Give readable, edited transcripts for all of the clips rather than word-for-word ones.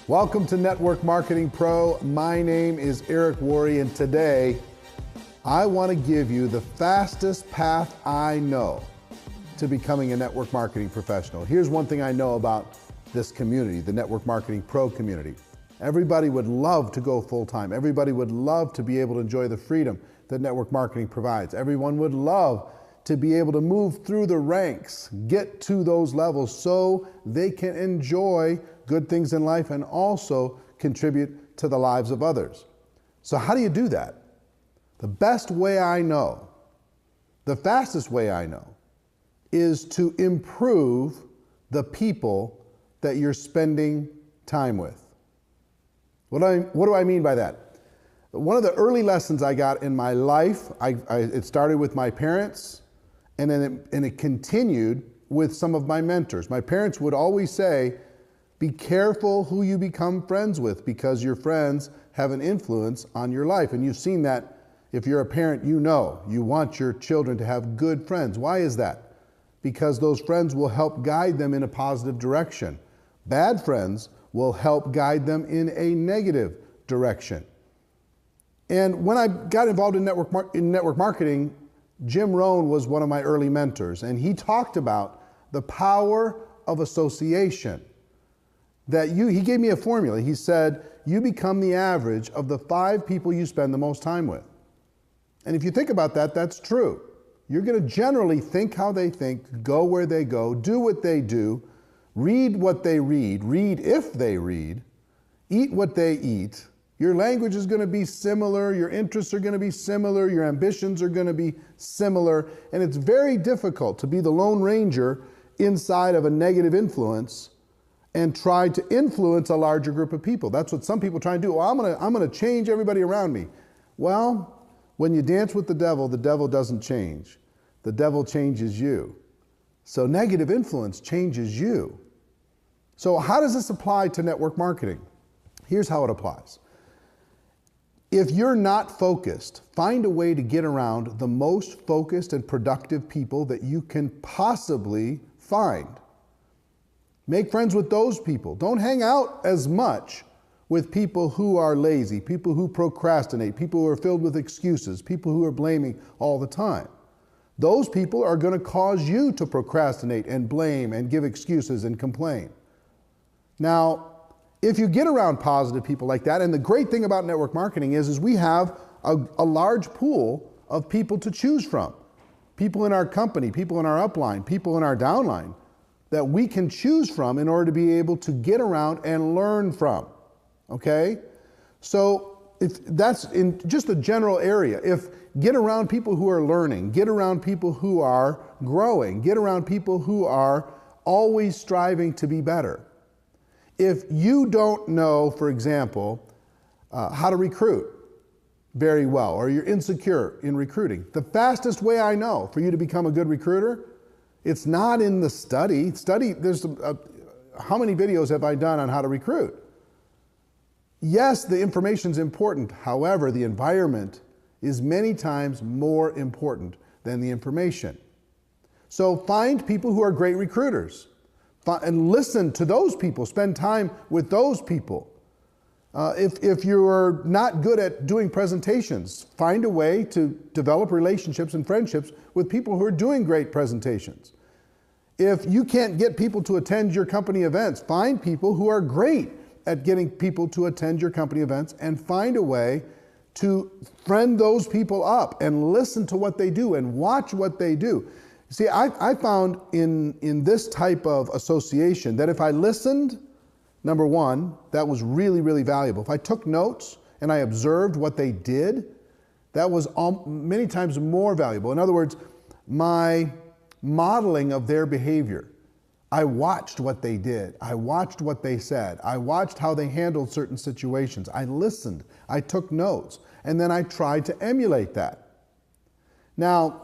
Welcome to Network Marketing Pro. My name is Eric Worre, and today I want to give you the fastest path I know to becoming a network marketing professional. Here's one thing I know about this community, the Network Marketing Pro community. Everybody would love to go full-time. Everybody would love to be able to enjoy the freedom that network marketing provides. Everyone would love to be able to move through the ranks, get to those levels so they can enjoy good things in life and also contribute to the lives of others. So how do you do that? The best way I know, the fastest way I know, is to improve the people that you're spending time with. What do I mean by that? One of the early lessons I got in my life, it started with my parents, and then it continued with some of my mentors. My parents would always say, be careful who you become friends with, because your friends have an influence on your life. And you've seen that. If you're a parent, you know you want your children to have good friends. Why is that? Because those friends will help guide them in a positive direction. Bad friends will help guide them in a negative direction. And when I got involved in network marketing, Jim Rohn was one of my early mentors, and he talked about the power of association. He gave me a formula. He said, you become the average of the 5 people you spend the most time with. And if you think about that, that's true. You're going to generally think how they think, go where they go, do what they do, read what they read if they read, eat what they eat. Your language is going to be similar, your interests are going to be similar, your ambitions are going to be similar, and it's very difficult to be the Lone Ranger inside of a negative influence and try to influence a larger group of people. That's what some people try and do. Well, I'm gonna change everybody around me. Well, when you dance with the devil doesn't change. The devil changes you. So negative influence changes you. So how does this apply to network marketing? Here's how it applies. If you're not focused, find a way to get around the most focused and productive people that you can possibly find. Make friends with those people. Don't hang out as much with people who are lazy, people who procrastinate, people who are filled with excuses, people who are blaming all the time. Those people are going to cause you to procrastinate and blame and give excuses and complain. Now, if you get around positive people like that, and the great thing about network marketing is we have a large pool of people to choose from. People in our company, people in our upline, people in our downline, that we can choose from in order to be able to get around and learn from, okay? So if that's in just a general area. If get around people who are learning, get around people who are growing, get around people who are always striving to be better. If you don't know, for example, how to recruit very well, or you're insecure in recruiting, the fastest way I know for you to become a good recruiter, it's not in the study. How many videos have I done on how to recruit? Yes, the information's important. However, the environment is many times more important than the information. So find people who are great recruiters and listen to those people. Spend time with those people. If you're not good at doing presentations, find a way to develop relationships and friendships with people who are doing great presentations. If you can't get people to attend your company events, find people who are great at getting people to attend your company events, and find a way to friend those people up and listen to what they do and watch what they do. See, I found in this type of association that if I listened, number one, that was really, really valuable. If I took notes and I observed what they did, that was many times more valuable. In other words, my modeling of their behavior. I watched what they did. I watched what they said. I watched how they handled certain situations. I listened. I took notes. And then I tried to emulate that. Now,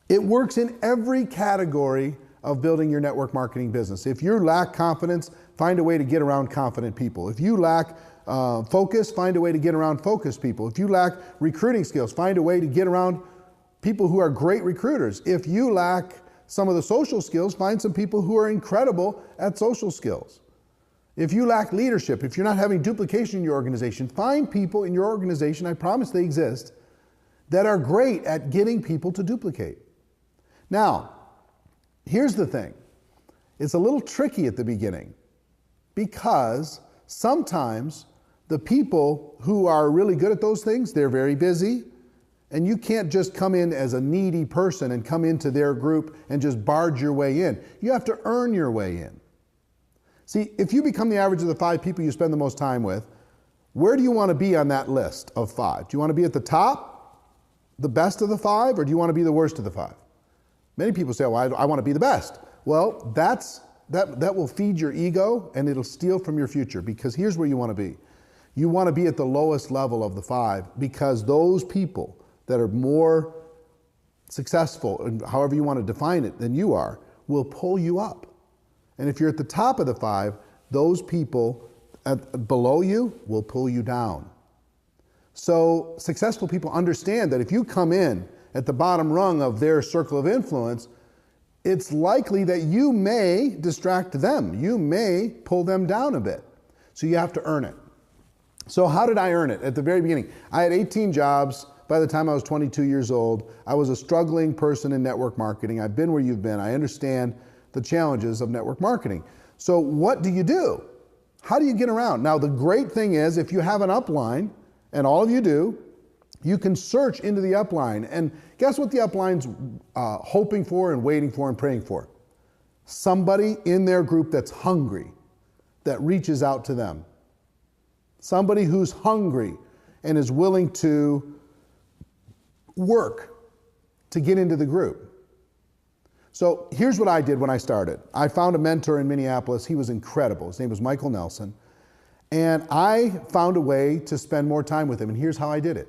it works in every category of building your network marketing business. If you lack confidence, find a way to get around confident people. If you lack focus, find a way to get around focused people. If you lack recruiting skills, find a way to get around people who are great recruiters. If you lack some of the social skills, find some people who are incredible at social skills. If you lack leadership, if you're not having duplication in your organization, find people in your organization, I promise they exist, that are great at getting people to duplicate. Now, here's the thing. It's a little tricky at the beginning because sometimes the people who are really good at those things, they're very busy, and you can't just come in as a needy person and come into their group and just barge your way in. You have to earn your way in. See, if you become the average of the 5 people you spend the most time with, where do you want to be on that list of 5? Do you want to be at the top, the best of the 5, or do you want to be the worst of the 5? Many people say, well, I want to be the best. Well, that will feed your ego and it'll steal from your future, because here's where you want to be. You want to be at the lowest level of the 5, because those people that are more successful, and however you want to define it, than you are, will pull you up. And if you're at the top of the 5, those people below you will pull you down. So successful people understand that if you come in at the bottom rung of their circle of influence, it's likely that you may distract them. You may pull them down a bit. So you have to earn it. So how did I earn it? At the very beginning, I had 18 jobs. By the time I was 22 years old, I was a struggling person in network marketing. I've been where you've been. I understand the challenges of network marketing. So what do you do? How do you get around? Now, the great thing is if you have an upline, and all of you do, you can search into the upline. And guess what the upline's hoping for and waiting for and praying for? Somebody in their group that's hungry, that reaches out to them. Somebody who's hungry and is willing to work to get into the group. So here's what I did when I started. I found a mentor in Minneapolis. He was incredible. His name was Michael Nelson. And I found a way to spend more time with him. And here's how I did it.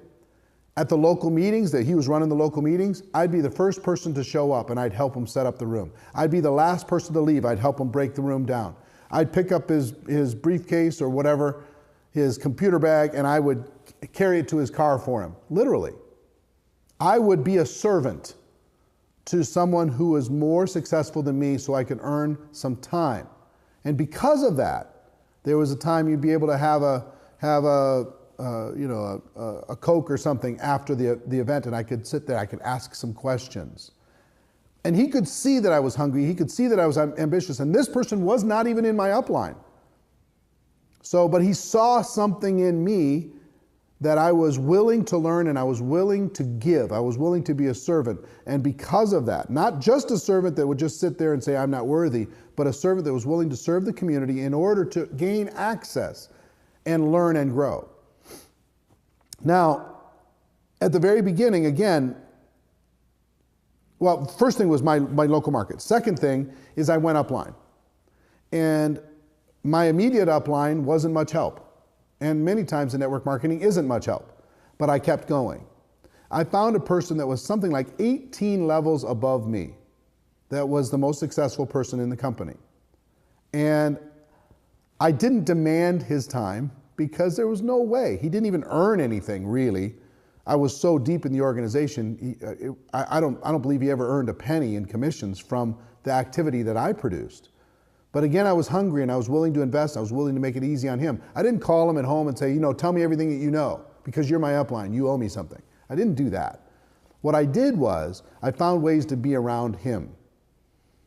At the local meetings that he was running, the local meetings, I'd be the first person to show up and I'd help him set up the room. I'd be the last person to leave. I'd help him break the room down. I'd pick up his briefcase or whatever, his computer bag, and I would carry it to his car for him, literally. I would be a servant to someone who was more successful than me so I could earn some time. And because of that, there was a time you'd be able to have a Coke or something after the event, and I could sit there, I could ask some questions. And he could see that I was hungry, he could see that I was ambitious, and this person was not even in my upline. So, but he saw something in me that I was willing to learn and I was willing to give. I was willing to be a servant. And because of that, not just a servant that would just sit there and say, I'm not worthy, but a servant that was willing to serve the community in order to gain access and learn and grow. Now, at the very beginning, again, well, first thing was my local market. Second thing is I went upline. And my immediate upline wasn't much help. And many times in network marketing isn't much help, but I kept going. I found a person that was something like 18 levels above me that was the most successful person in the company. And I didn't demand his time because there was no way. He didn't even earn anything, really. I was so deep in the organization, I don't believe he ever earned a penny in commissions from the activity that I produced. But again, I was hungry and I was willing to invest. I was willing to make it easy on him. I didn't call him at home and say, tell me everything that you know because you're my upline. You owe me something. I didn't do that. What I did was I found ways to be around him.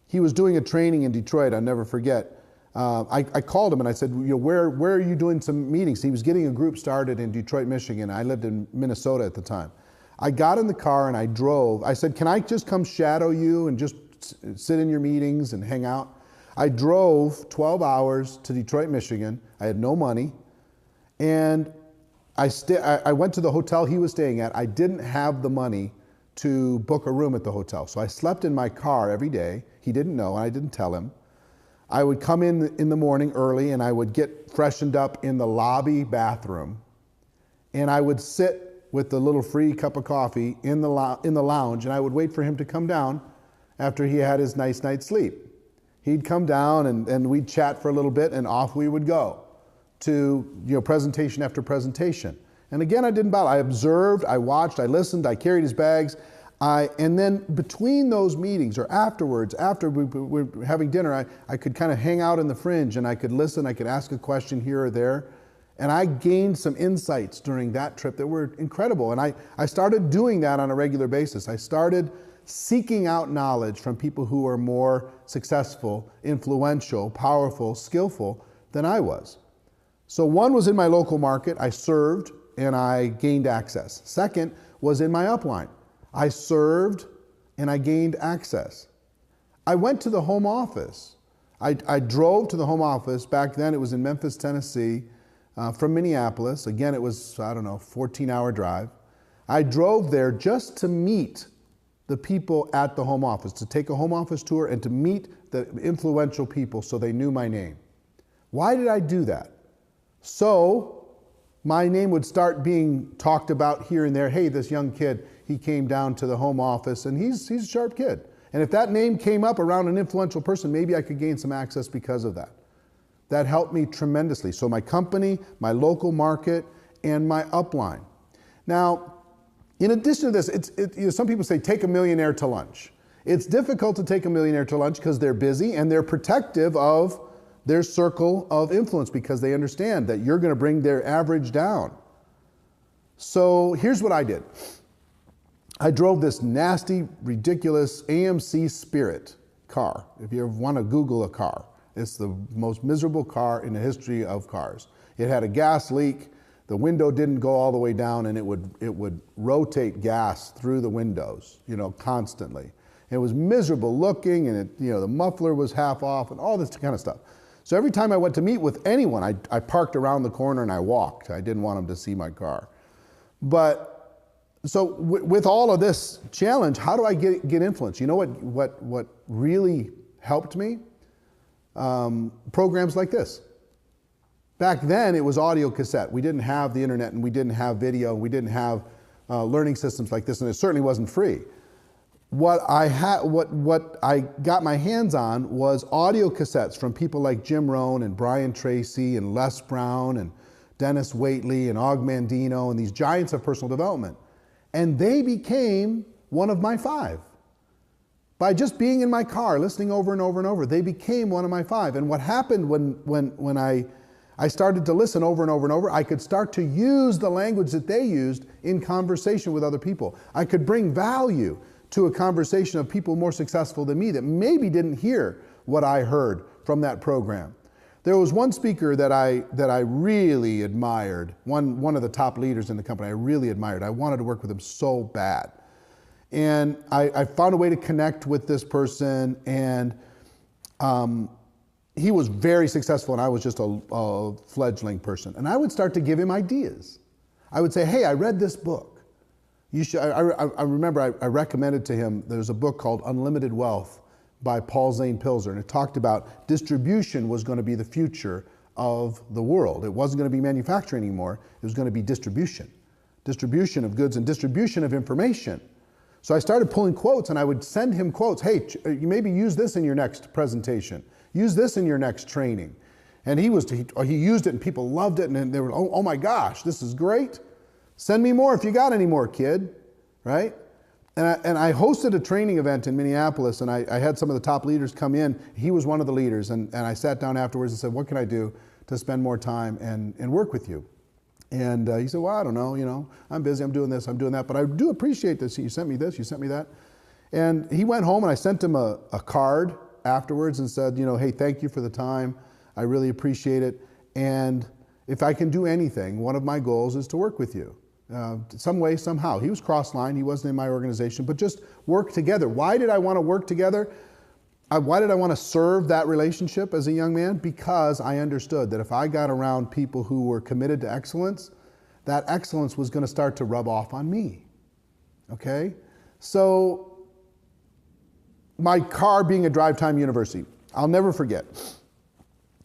He was doing a training in Detroit. I'll never forget. I called him and I said, where are you doing some meetings? He was getting a group started in Detroit, Michigan. I lived in Minnesota at the time. I got in the car and I drove. I said, can I just come shadow you and just sit in your meetings and hang out? I drove 12 hours to Detroit, Michigan. I had no money. And I went to the hotel he was staying at. I didn't have the money to book a room at the hotel. So I slept in my car every day. He didn't know, and I didn't tell him. I would come in the morning early, and I would get freshened up in the lobby bathroom. And I would sit with the little free cup of coffee in the lounge, and I would wait for him to come down after he had his nice night's sleep. He'd come down and we'd chat for a little bit and off we would go to presentation after presentation. And again, I didn't bother. I observed, I watched, I listened, I carried his bags. And then between those meetings or afterwards, after we were having dinner, I could kind of hang out in the fringe and I could listen, I could ask a question here or there. And I gained some insights during that trip that were incredible. And I started doing that on a regular basis. I started seeking out knowledge from people who are more successful, influential, powerful, skillful than I was. So one was in my local market, I served and I gained access. Second was in my upline. I served and I gained access. I went to the home office. I drove to the home office. Back then it was in Memphis, Tennessee, from Minneapolis. Again, it was, I don't know, 14-hour drive. I drove there just to meet the people at the home office, to take a home office tour and to meet the influential people so they knew my name. Why did I do that? So my name would start being talked about here and there. Hey, this young kid, he came down to the home office and he's a sharp kid. And if that name came up around an influential person, maybe I could gain some access because of that. That helped me tremendously. So my company, my local market, and my upline. Now, in addition to this, some people say take a millionaire to lunch. It's difficult to take a millionaire to lunch because they're busy and they're protective of their circle of influence because they understand that you're going to bring their average down. So here's what I did. I drove this nasty, ridiculous AMC Spirit car. If you ever want to Google a car, it's the most miserable car in the history of cars. It had a gas leak. The window didn't go all the way down, and it would rotate gas through the windows, constantly. It was miserable looking, and the muffler was half off, and all this kind of stuff. So every time I went to meet with anyone, I parked around the corner and I walked. I didn't want them to see my car. But so with all of this challenge, how do I get influence? You know what really helped me? Programs like this. Back then, it was audio cassette. We didn't have the internet, and we didn't have video. We didn't have learning systems like this, and it certainly wasn't free. What I got my hands on was audio cassettes from people like Jim Rohn and Brian Tracy and Les Brown and Dennis Waitley and Og Mandino and these giants of personal development. And they became one of my 5. By just being in my car, listening over and over and over, they became one of my 5. And what happened when I started to listen over and over and over, I could start to use the language that they used in conversation with other people. I could bring value to a conversation of people more successful than me that maybe didn't hear what I heard from that program. There was one speaker that I really admired, one of the top leaders in the company I really admired. I wanted to work with him so bad. And I found a way to connect with this person, and he was very successful, and I was just a fledgling person. And I would start to give him ideas. I would say, hey, I read this book. You should. I remember I recommended to him, there's a book called Unlimited Wealth by Paul Zane Pilzer, and it talked about distribution was going to be the future of the world. It wasn't going to be manufacturing anymore. It was going to be distribution. Distribution of goods and distribution of information. So I started pulling quotes, and I would send him quotes. Hey, you maybe use this in your next presentation. Use this in your next training. And he used it, and people loved it, and they were, oh my gosh, this is great. Send me more if you got any more, kid, right? And I hosted a training event in Minneapolis, and I had some of the top leaders come in. He was one of the leaders, and I sat down afterwards and said, what can I do to spend more time and work with you? And he said, well, I don't know, I'm busy, I'm doing this, I'm doing that, but I do appreciate this. You sent me this, you sent me that. And he went home, and I sent him a card afterwards and said, hey, thank you for the time. I really appreciate it. And if I can do anything, one of my goals is to work with you. Some way, somehow. He was cross-line, he wasn't in my organization, but just work together. Why did I want to work together? Why did I want to serve that relationship as a young man? Because I understood that if I got around people who were committed to excellence, that excellence was going to start to rub off on me. Okay? So, my car being a drive time university, I'll never forget.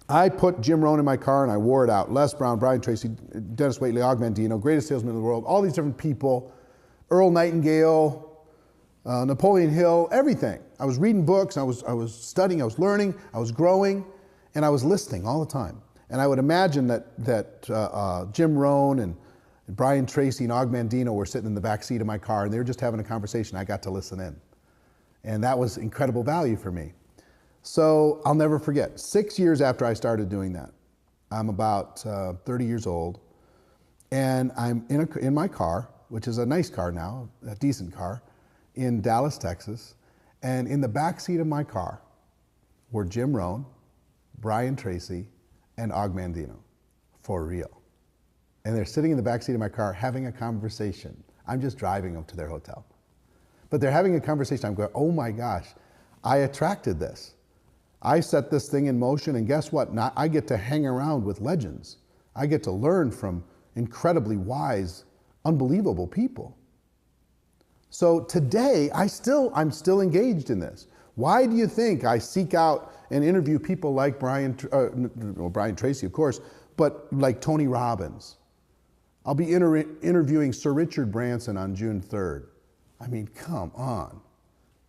I put Jim Rohn in my car and I wore it out. Les Brown, Brian Tracy, Dennis Waitley, Og Mandino, greatest salesman in the world, all these different people, Earl Nightingale, Napoleon Hill, everything. I was reading books, I was studying, I was learning, I was growing, and I was listening all the time. And I would imagine that Jim Rohn and Brian Tracy and Og Mandino were sitting in the back seat of my car, and they were just having a conversation. I got to listen in. And that was incredible value for me. So I'll never forget, 6 years after I started doing that, I'm about 30 years old, and I'm in my car, which is a nice car now, a decent car, in Dallas, Texas. And in the back seat of my car were Jim Rohn, Brian Tracy, and Og Mandino, for real. And they're sitting in the back seat of my car having a conversation. I'm just driving them to their hotel. But they're having a conversation. I'm going, oh my gosh, I attracted this. I set this thing in motion, and guess what? Now I get to hang around with legends. I get to learn from incredibly wise, unbelievable people. So today, I'm still engaged in this. Why do you think I seek out and interview people like Brian Tracy, of course, but like Tony Robbins? I'll be interviewing Sir Richard Branson on June 3rd. I mean, come on.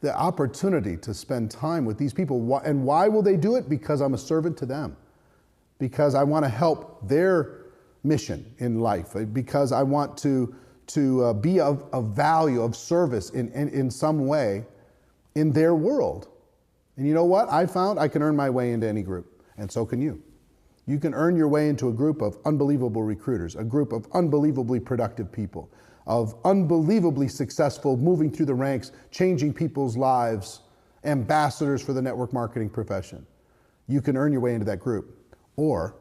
The opportunity to spend time with these people. And why will they do it? Because I'm a servant to them. Because I want to help their mission in life. Because I want to be of value, of service in some way in their world. And you know what? I found I can earn my way into any group, and so can you. You can earn your way into a group of unbelievable recruiters, a group of unbelievably productive people, of unbelievably successful, moving through the ranks, changing people's lives, ambassadors for the network marketing profession. You can earn your way into that group, or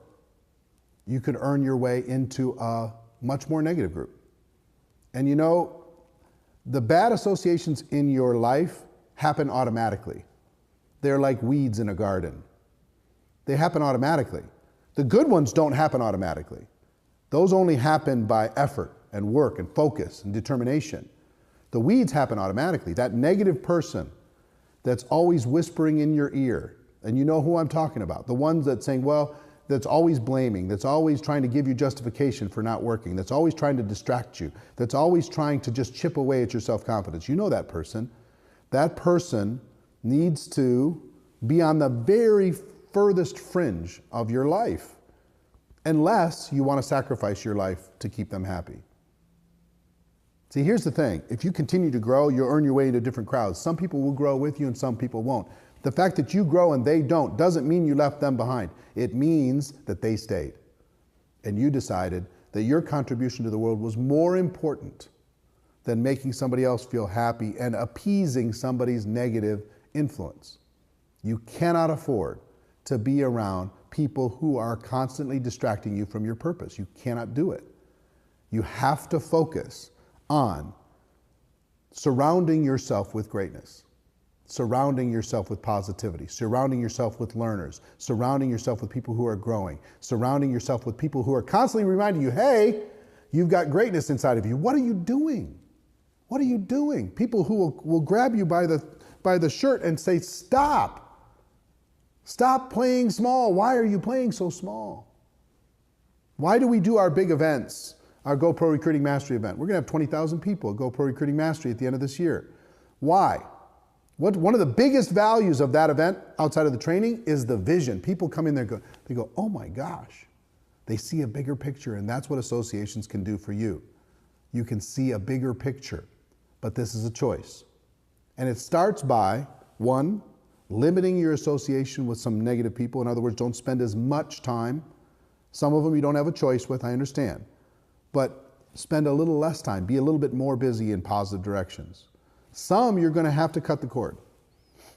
you can earn your way into a much more negative group. And you know, the bad associations in your life happen automatically. They're like weeds in a garden. They happen automatically. The good ones don't happen automatically. Those only happen by effort and work and focus and determination. The weeds happen automatically. That negative person that's always whispering in your ear, and you know who I'm talking about, the ones that saying, well, that's always blaming, that's always trying to give you justification for not working, that's always trying to distract you, that's always trying to just chip away at your self-confidence. You know that person. That person needs to be on the very furthest fringe of your life, unless you want to sacrifice your life to keep them happy. See, here's the thing. If you continue to grow, you'll earn your way into different crowds. Some people will grow with you and some people won't. The fact that you grow and they don't doesn't mean you left them behind. It means that they stayed. And you decided that your contribution to the world was more important than making somebody else feel happy and appeasing somebody's negative influence. You cannot afford to be around people who are constantly distracting you from your purpose. You cannot do it. You have to focus on surrounding yourself with greatness, surrounding yourself with positivity, surrounding yourself with learners, surrounding yourself with people who are growing, surrounding yourself with people who are constantly reminding you, hey, you've got greatness inside of you. What are you doing? What are you doing? People who will grab you by the shirt and say, stop. Stop playing small. Why are you playing so small? Why do we do our big events? Our GoPro Recruiting Mastery event. We're going to have 20,000 people at GoPro Recruiting Mastery at the end of this year. Why? One of the biggest values of that event outside of the training is the vision. People come in there, they go, oh my gosh. They see a bigger picture, and that's what associations can do for you. You can see a bigger picture, but this is a choice. And it starts by, one, limiting your association with some negative people. In other words, don't spend as much time. Some of them you don't have a choice with, I understand. But spend a little less time, be a little bit more busy in positive directions. Some you're going to have to cut the cord.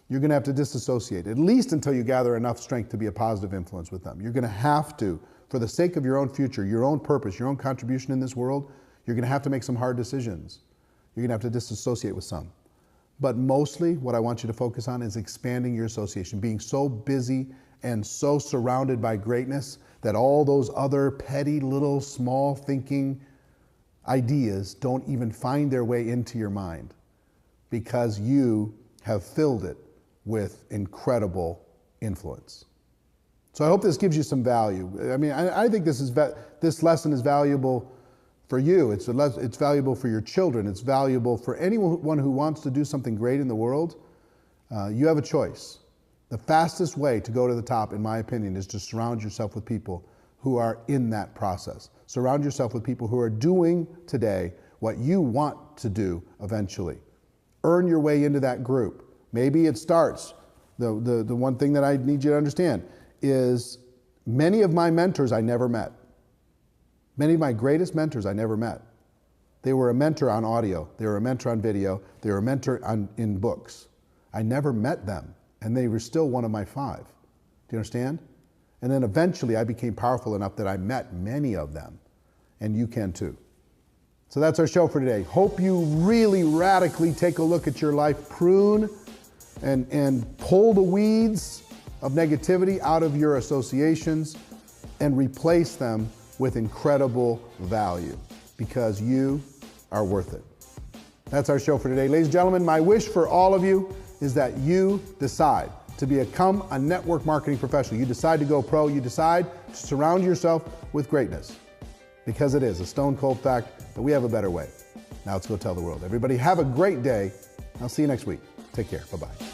You're going to have to disassociate, at least until you gather enough strength to be a positive influence with them. You're going to have to, for the sake of your own future, your own purpose, your own contribution in this world, you're going to have to make some hard decisions. You're going to have to disassociate with some. But mostly what I want you to focus on is expanding your association, being so busy and so surrounded by greatness that all those other petty little small thinking ideas don't even find their way into your mind, because you have filled it with incredible influence. So I hope this gives you some value. I mean, I think this lesson is valuable for you. It's valuable for your children. It's valuable for anyone who wants to do something great in the world. You have a choice. The fastest way to go to the top, in my opinion, is to surround yourself with people who are in that process. Surround yourself with people who are doing today what you want to do eventually. Earn your way into that group. Maybe it starts, the one thing that I need you to understand is many of my mentors I never met. Many of my greatest mentors I never met. They were a mentor on audio, they were a mentor on video, they were a mentor in books. I never met them, and they were still one of my 5. Do you understand? And then eventually I became powerful enough that I met many of them, and you can too. So that's our show for today. Hope you really radically take a look at your life, prune and pull the weeds of negativity out of your associations and replace them with incredible value, because you are worth it. That's our show for today. Ladies and gentlemen, my wish for all of you is that you decide to become a network marketing professional. You decide to go pro. You decide to surround yourself with greatness, because it is a stone cold fact that we have a better way. Now let's go tell the world. Everybody have a great day. I'll see you next week. Take care. Bye-bye.